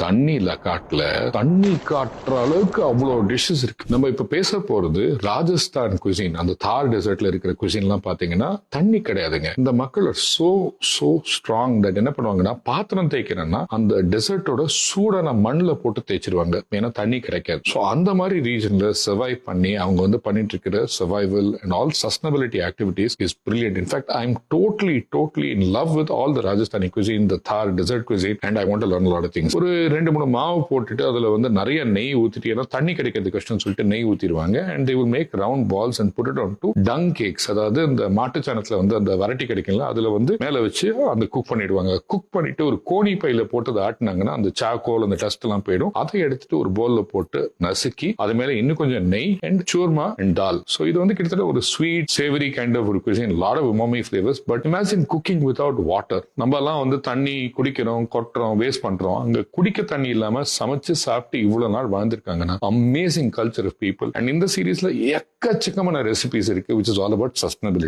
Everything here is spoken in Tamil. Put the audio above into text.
தண்ணியில காட்டுல தண்ணி காட்டுற அளவுக்கு அவ்வளவு டிஷ்ஷஸ் இருக்கு. நம்ம இப்ப பேச போறது ராஜஸ்தான் குசின். அந்த தார் டெசர்ட்ல இருக்கிற குசின் எல்லாம் பாத்தீங்கன்னா தண்ணி கிடையாதுங்க. இந்த மக்கள் சோ ஸ்ட்ராங் தட் என்ன பண்ணுவாங்கன்னா, பாத்திரம் தேய்க்கிறேன்னா அந்த டெசர்ட்டோட சூடான மண்ணில் போட்டு தேய்ச்சிருவாங்க. ஏன்னா தண்ணி கிடைக்காது. ஸோ அந்த மாதிரி ரீஜன்ல சர்வைவ் பண்ணி அவங்க வந்து பண்ணிட்டு இருக்கிற survival and all sustainability activities is brilliant. In fact I am totally in love with all the Rajasthani cuisine, the Thar desert cuisine, and I want to learn a lot of things. ஒரு 2-3 மாவு போட்டுட்டு அதுல வந்து நிறைய நெய் ஊத்திட்டு, ஏன்னா தண்ணி கிடைக்கிறது கஷ்டம் சொல்லிட்டு நெய் ஊத்திடுவாங்க. And they will make round balls and put it on to dung cakes. அதாவது இந்த மாட்டு சாணத்துல வந்து அந்த வரட்டி கிடைக்கல, அதுல வந்து மேல வச்சு அந்த குக் பண்ணிடுவாங்க. குக் பண்ணிட்டு ஒரு கோணி பையில போட்டு அதை ஆட்டினாங்கன்னா அந்த சாக்கோல் அந்த டஸ்ட் எல்லாம் போயிடும். அதை எடுத்துட்டு ஒரு பவுல்ல போட்டு நசுக்கி அது மேல இன்னும் கொஞ்சம் நெய் and Soorma and tall. So இது வந்து கிட்டத்தட்ட ஒரு ஸ்வீட் சேவரி கைண்ட் ஆஃப் ஒரு cuisine, lot of umami flavors. But imagine cooking without water. நம்ம எல்லாம் வந்து தண்ணி குடிக்கிறோம், கொட்டுறோம், வேஸ்ட் பண்றோம். அங்க குடிக்க தண்ணி இல்லாம சமைச்சு சாப்பிட்டு இவ்வளவு நாள் வாழ்ந்திருக்காங்கன்னா amazing culture of people. And இந்த சீரீஸ்ல எக்கச்சக்கமான ரெசிபிஸ் இருக்கு which is all about sustainability.